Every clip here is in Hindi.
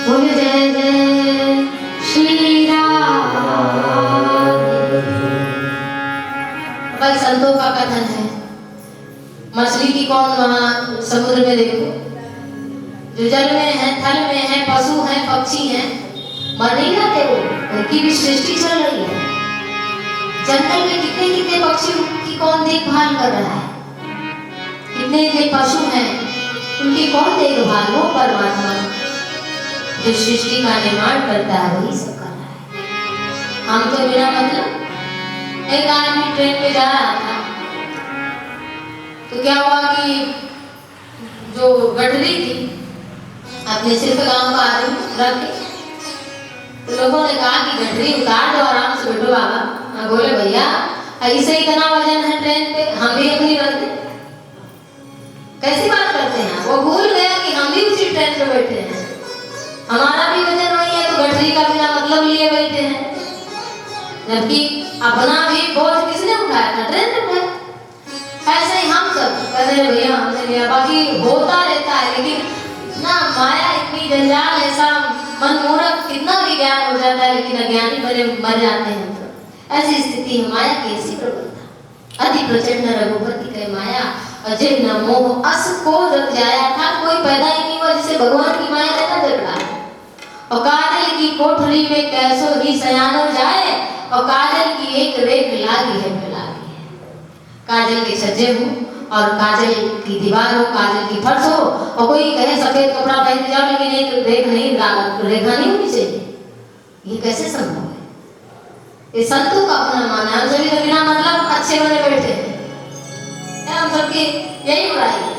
बोले जय जय श्री राम। भाई संतों का कथन है, मछली की कौन वहां समुद्र में देखो, जो जल में है, थल में है, पशु है, पक्षी है, मर नहीं जाते वो, उनकी भी सृष्टि चल रही है। जंगल में कितने कितने पक्षी की कौन देखभाल कर रहा है, कितने कितने पशु हैं उनकी कौन देखभाल, वो परमात्मा जो सृष्टि का निर्माण करता है वही सब कर रहा है। हम तो बिना मतलब, एक आदमी ट्रेन पे जा रहा था तो क्या हुआ कि जो गठरी थी अपने सिर पे गांव का आदमी रख के, तो लोगों ने कहा कि गठरी उतार दो, आराम से बैठो बाबा। बोले भैया ऐसे इतना वजन है ट्रेन पे, हम भी अपनी रख दें, कैसी बात करते हैं। वो भूल गया कि हम भी उसी ट्रेन पे बैठे हैं, हमारा भी वजन वही है, तो गठरी का बिना मतलब लिए बैठे हैं, जबकि अपना भी बोझ किसने उठाया था, ट्रेन ने उठाया। ऐसे ही हम सब कहते हैं भैया हमने लिया, बाकी होता रहता है, लेकिन इतना माया, इतनी जंजाल, ऐसा मनमोहक, कितना भी ज्ञान हो जाता है लेकिन अज्ञानी बने मर जाते हैं। तो ऐसी स्थिति है माया की, ऐसी प्रबलता। अति प्रचंड रघुपति कहे माया अजय न मोह अस को रख जाया था, कोई पैदा ही नहीं हुआ जिसे भगवान की माया का जगड़ा है। और काजल की कोठरी में कैसो ही सयानो जाए, और काजल की एक रेख लागी है फैलागी है। काजल के सज्जे हो और काजल की दीवार हो, काजल की फर्श हो, और कोई कहे सफेद कपड़ा पहन के जाओ लेकिन एक रेख नहीं, रेखा नहीं होनी चाहिए, ये कैसे संभव है। ये संतों का अपना मानना है, हम सभी तो बिना मतलब अच्छे बने बैठे हैं, हम सबकी यही बुराई है।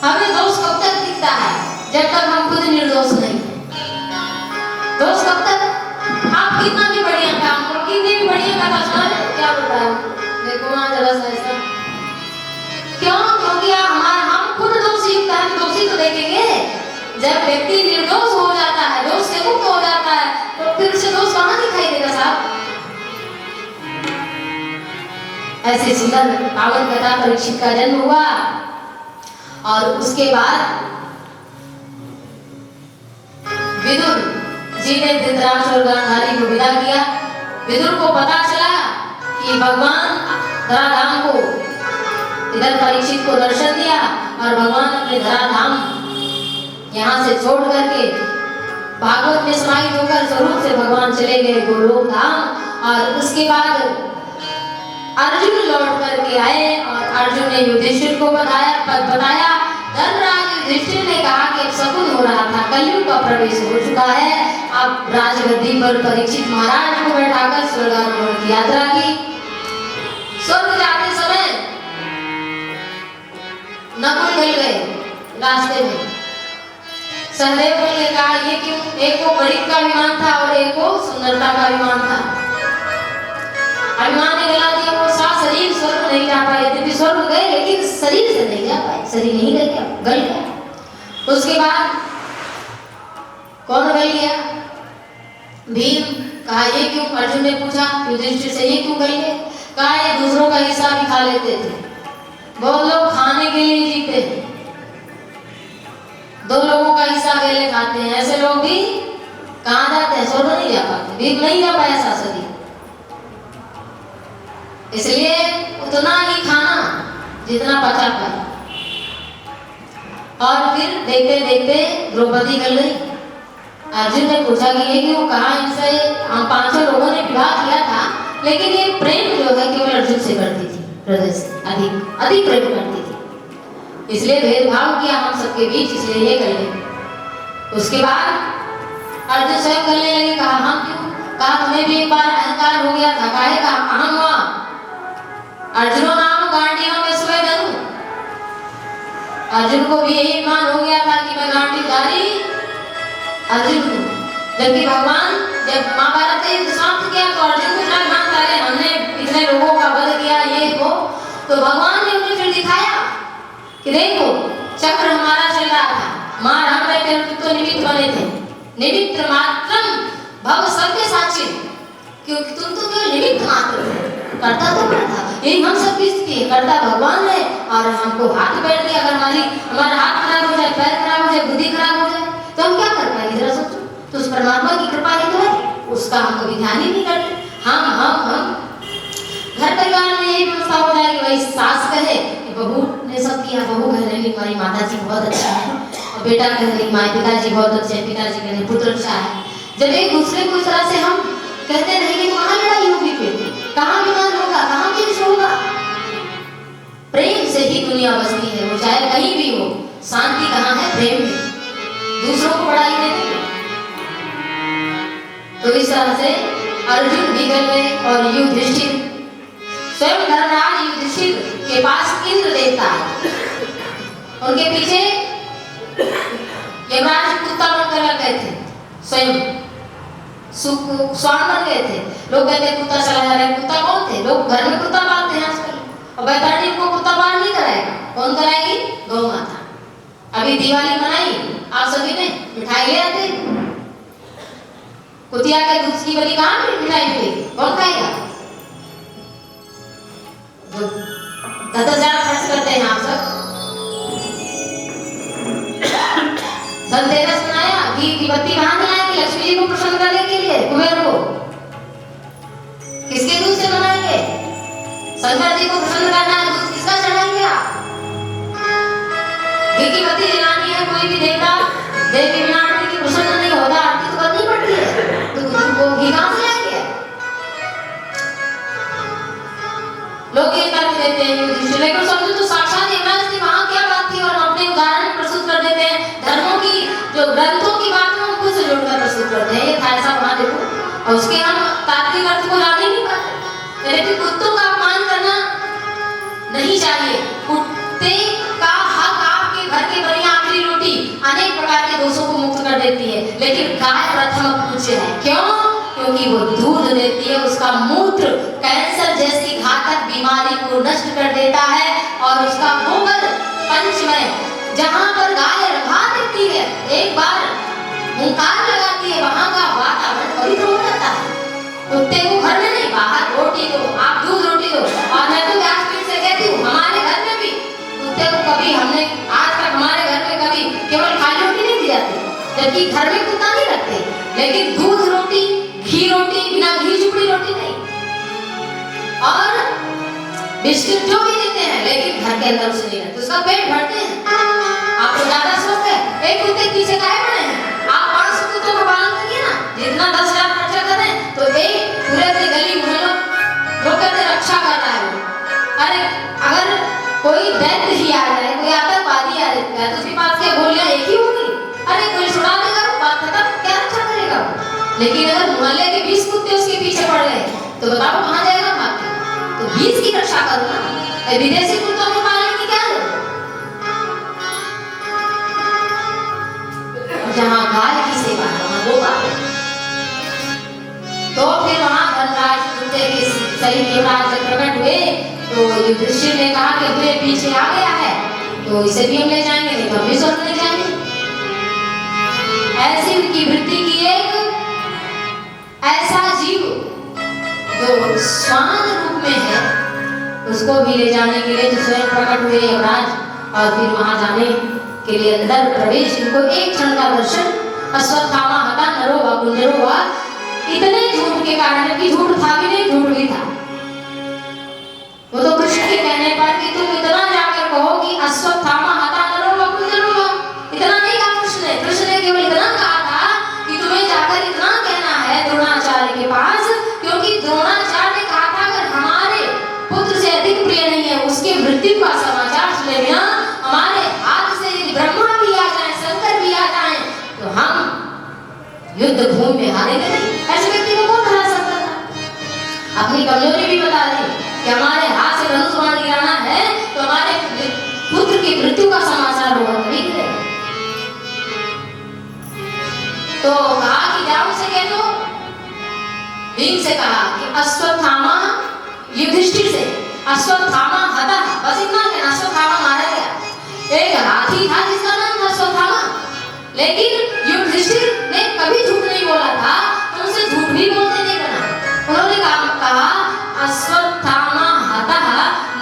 हमें दोष कब तक दिखता है, जब तक हम खुद निर्दोष नहीं है। दोष कब तक, आप कितना भी बढ़िया काम करो, कितनी भी बढ़िया कथा सुनाओ, क्या बोलता है देखो वहां जरा सा ऐसा क्यों, क्योंकि हम खुद दोषी युक्त हैं, दोषी तो देखेंगे। जब व्यक्ति निर्दोष हो जाता है, दोष से मुक्त हो जाता है, तो फिर उसे दोष कहां दिखाई देगा साहब। ऐसे सुंदर पावन कथा परीक्षित का जन्म हुआ, और उसके बाद विदुर जी ने धृतराष्ट्र और गांधारी को विदा किया। विदुर को पता चला कि भगवान धराधाम को, इधर परीक्षित को दर्शन दिया और भगवान अपने धराधाम यहाँ से छोड़ करके भागवत में समाहित होकर स्वरूप से भगवान चले गए गोलोक धाम। और उसके बाद अर्जुन लौट करके आए और अर्जुन ने युधिष्ठिर को बताया। धर्मराज युधिष्ठिर ने कहा कि अब शकुन हो रहा था, कलयुग का प्रवेश हो चुका है, अब राजगद्दी पर परीक्षित महाराज को बैठाकर स्वर्गारोहण की यात्रा की। स्वर्ग जाते समय नकुल मिल गए रास्ते में, सहदेव ने कहा ये क्यों, एक को गणित का अभिमान था और एक को सुंदरता का अभिमान था। अभिमान ने गला दिया, वो शरीर स्वर्ग नहीं जा पाए, यद्यपि स्वर्ग गए लेकिन शरीर से नहीं जा पाए, शरीर नहीं गल गया। उसके बाद कौन गल गया, भीम। कहा ये क्यों, अर्जुन ने पूछा युधिष्ठिर से, ये क्यों गल गए। कहा ये दूसरों का हिस्सा भी खा लेते थे, बहुत लोग खाने के लिए जीते हैं, दो लोगों का हिस्सा अकेले खाते हैं, ऐसे लोग भी कहाँ जाते हैं, स्वर्ग नहीं जा पाते। भीम नहीं जा पाया ऐसा शरीर, इसलिए उतना ही खाना जितना पचा पाए। और फिर देखते देखते द्रौपदी गल गई। अर्जुन ने पूछा कि ये क्यों, कहा इनसे हम 500 लोगों ने विवाह किया था, लेकिन ये प्रेम जो है केवल अर्जुन से करती थी, हृदय से अधिक प्रेम करती थी, इसलिए भेदभाव किया हम सबके बीच, इसलिए ये कर ले। उसके बाद अर्जुन स्वयं करने लगे। कहा हम क्यों, कहा तुम्हें भी एक बार अहंकार हो गया था, काहे का अहम हुआ, अर्जुनो नाम गांडियों में सुबह धनु। अर्जुन को भी यही मान हो गया था कि मैं गांडीधारी अर्जुन हूँ, जबकि भगवान जब महाभारत का युद्ध समाप्त किया तो अर्जुन को क्या मान रहे, हमने इतने लोगों का वध किया ये वो, तो भगवान ने उन्हें फिर दिखाया कि देखो चक्र हमारा चल रहा था, मार हम बैठे तो निमित्त बने थे, निमित्त मात्रम भव सर्वे साक्षी, क्योंकि तुम तो केवल निमित्त मात्र हो, करता तो करता, यही हम सब की स्थिति है, करता भगवान है और हमको हाथ बैठ दिया। अगर हमारा हाथ खराब हो जाए, पैर खराब हो जाए, बुद्धि खराब हो जाए तो हम क्या कर पाएंगे, उसका हम कभी ध्यान ही नहीं करते। हम घर परिवार में यही व्यवस्था हो जाएगी, वही सास कहे कि बहू ने सब किया, बहू कह रही हमारी माता जी बहुत अच्छा है, और बेटा कह रही हमारे पिताजी बहुत अच्छे हैं, पिताजी कह रहे पुत्र अच्छा है। जब एक दूसरे को इस तरह से हम कहते रहेंगे तो कहाँ लड़ाई होगी, फिर कहाँ विवाद होगा, कहाँ क्लेश होगा। प्रेम से ही दुनिया बसती है, वो चाहे कहीं भी हो। शांति कहाँ है? प्रेम में, दूसरों को बढ़ाई देने में। तो इस तरह से अर्जुन निकल गए और युधिष्ठिर, स्वयं धर्मराज युधिष्ठिर के पास इंद्र देवता है, उनके पीछे यमराज कुत्ता बनकर लग गए थे, स्वयं स्वान बन गए थे। लोग कहते हैं कुत्ता चला जा रहा है, कुत्ता कौन थे? लोग घर में कुत्ता पालते हैं आजकल, और बैताड़ी को कुत्ता पाल नहीं कराएगा, कौन कराएगी? गौ माता। अभी दिवाली मनाई आप सभी ने, मिठाई ले आते, कुतिया के दूध की बलि कहाँ पे मिठाई मिलेगी, कौन खाएगा? जो 10,000 खर्च करते हैं आप सब। धनतेरस मनाया, घी की बत्ती कहाँ जलाएंगे? लक्ष्मी जी को प्रसन्न करने के लिए, कुबेर को। किसके दूध से मनाएंगे? शंकर जी को प्रसन्न करना है, दूध किसका चढ़ाएंगे आप? घी की बत्ती जलानी है, कोई भी देवता देवी बिना आरती की प्रसन्न नहीं होता, आरती तो करनी पड़ती है, तो वो घी कहाँ से लाएंगे? लोग ये तर्क देते हैं युधिष्ठिर, लेकिन समझो तो साक्षात यमराज ने वहां क्या बात थी, और हम अपने उदाहरण प्रस्तुत कर देते हैं। धर्मों की जो ग्रंथों की बात है उनको से जोड़कर प्रस्तुत करते हैं, ये था ऐसा वहां देखो, और उसके हम तात्विक अर्थ को जान ही नहीं पाते। लेकिन कुत्तों का अपमान करना नहीं चाहिए। कुत्ते का हक आपके घर के बनी आखिरी रोटी अनेक प्रकार के दोषों को मुक्त कर देती है, लेकिन गाय प्रथम पूज्य है। क्यों? क्योंकि वो दूध देती है, उसका मूत्र कैंसर जैसी घातक बीमारी को नष्ट कर देता है, और उसका गोबर पंचमय, जहां पर गाय रहा देती है, एक बार हुंकार लगाती है, वहां का वातावरण पवित्र हो जाता है। कुत्ते को घर में नहीं, बाहर रोटी दो, आप दूध रोटी दो। और मैं तो व्यासपीठ से कहती हूँ, हमारे घर में भी कुत्ते को कभी हमने आज तक हमारे घर में कभी केवल खाली रोटी नहीं दी जाती, जबकि घर में कुत्ता नहीं रखते, लेकिन दूध रोटी, घी रोटी, बिना घी चुपड़ी रोटी नहीं, और बिस्किट जो भी देते हैं, लेकिन घर के अंदर उसे नहीं रखते, उसका पेट भरते हैं। आप तो ज्यादा सोचते हैं एक कुत्ते के पीछे काहे पड़े हैं? आप 500 कुत्तों का पालन करिए ना, जितना 10,000 खर्चा करें तो एक पूरे से गली मोहल्लों लोग कहते रक्षा कर रहा है। अरे अगर कोई दैत्य ही आ जाए, कोई आतंकवादी आ जाए, तो उसके पास क्या गोलियां एक ही होगी? अरे कोई छुड़ा देगा, बात खत्म, क्या रक्षा करेगा? लेकिन अगर मोहल्ले के 20 कुत्ते उसके पीछे पड़ गए तो बताओ कहाँ जाएगा भाग के? तो 20 की रक्षा करो ना। विदेशी कुत्तों के पालने की क्या जरूरत? जहाँ गाय की सेवा है वहाँ वो बात। तो फिर वहाँ धनराज कुत्ते के सही युवराज जब प्रकट हुए तो युधिष्ठिर ने कहा कि अपने पीछे आ गया है तो इसे भी हम ले जाएंगे, नहीं तो हम भी स्वर्ग ले जाएंगे। ऐसी उनकी वृत्ति की एक ऐसा जीव जो स्वान रूप में है, उसको भी ले जाने के लिए तो स्वयं प्रकट हुए यमराज, और फिर वहां जाने के लिए अंदर प्रवेश, इनको एक क्षण का दर्शन। अश्वत्थामा हता नरो वा कुंजरो वा, इतने झूठ के कारण कि झूठ था भी नहीं, झूठ भी था। वो तो कृष्ण के कहने पर कि तुम इतना जाकर कहो कि अश्वत्थामा हता नरो वा कुंजरो वा, इतना नहीं कहा कृष्ण ने केवल इतना कहा था कि तुम्हें जाकर इतना कहना है द्रोणाचार्य के पास, क्योंकि द्रोणाचार्य ने कहा था अगर हमारे पुत्र से अधिक प्रिय नहीं है उसके मृत्यु का समाचार सुने बिना हमारे हाथ से ब्रह्मा भी आ जाए, शंकर भी आ जाए, तो हम युद्ध भूमि में हारेंगे नहीं। ऐसे व्यक्ति को कौन हरा सकता था? अपनी कमजोरी भी बता दी कि हमारे हाथ से धनुष बाण गिराना है तो हमारे पुत्र की मृत्यु का समाचार होगा, तभी गिरेगा। तो कहा कि जाओ से कह दो, भीम से कहा कि अश्वत्थामा, युधिष्ठिर से अश्वत्थामा हता, बस इतना कहना, अश्वत्थामा मारा गया। एक हाथी था जिसका नाम था अश्वत्थामा, लेकिन युधिष्ठिर ने कभी झूठ नहीं बोला था, तो उनसे झूठ भी बोलते नहीं बना। उन्होंने कहा अश्वत्थामा हता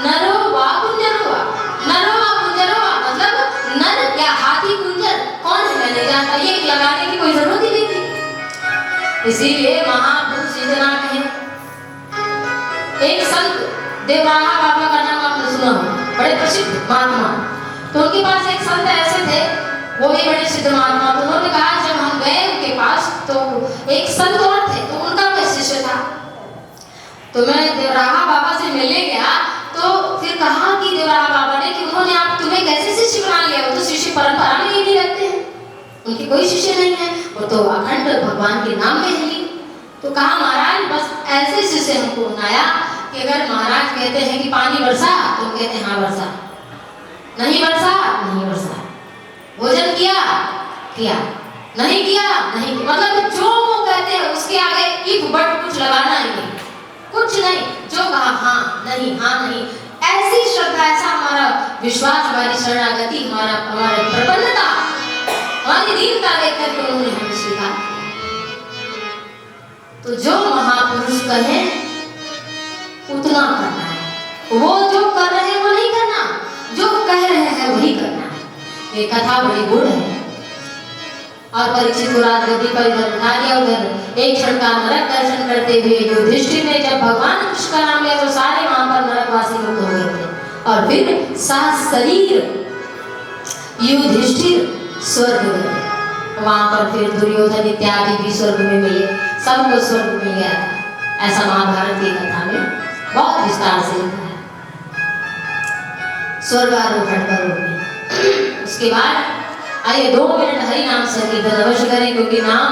नरो वा कुंजरो वा, नरो वा कुंजरो वा मतलब नर या हाथी कुंजर कौन है मैंने जानता, ये लगाने की कोई जरूरत ही नहीं थी। इसीलिए महापुरुष इतना कहे। एक संत देवराहा बाबा का नाम आपने सुना हो, बड़े प्रसिद्ध महात्मा। तो उनके पास एक संत ऐसे थे, वो भी बड़े सिद्ध महात्मा। तो उन्होंने कहा जब हम गए उनके पास तो एक संत और थे, तो उनका मैं शिष्य था। तो मैं देवराहा बाबा से मिलने गया तो फिर कहा कि देवराहा बाबा ने कि उन्होंने आप तुम्हें कैसे शिष्य बना लिया, वो तो शिष्य परंपरा में ही नहीं रखते हैं, उनके कोई शिष्य नहीं है, वो तो अखंड भगवान के नाम में है। तो कहा महाराज बस ऐसे शिष्य हमको बनाया कि अगर महाराज कहते हैं कि पानी बरसा तो कहते हैं हाँ बरसा, नहीं बरसा नहीं बरसा, भोजन किया किया, नहीं किया नहीं किया। मतलब जो वो कहते हैं उसके आगे इफ बट कुछ लगाना ही नहीं, कुछ नहीं, जो कहा हाँ नहीं हाँ नहीं। ऐसी श्रद्धा, ऐसा हमारा विश्वास, हमारी शरणागति, हमारी प्रपन्नता, हमारी दीनता देखकर के उन्होंने हमें स्वीकार। तो जो महापुरुष कहे उतना करना है, वो जो कर रहे हैं वो नहीं करना, जो कह रहे हैं वही करना है। ये कथा बड़ी गुड़ है। और परीक्षित को राजगद्दी पर इधर उठा दिया, उधर एक क्षण का नरक दर्शन करते हुए युधिष्ठिर ने जब भगवान कृष्ण का नाम लिया तो सारे वहां पर नरकवासी मुक्त हो गए थे। और फिर सशरीर युधिष्ठिर स्वर्ग गए, वहां पर फिर दुर्योधन इत्यादि भी स्वर्ग में मिले, सबको स्वर्ग मिल गया था। ऐसा महाभारत की कथा में बहुत विस्तार से लिखा है, स्वर्गारोहण करो। उसके बाद आइए 2 मिनट हरि नाम संकीर्तन अवश्य करें, क्योंकि नाम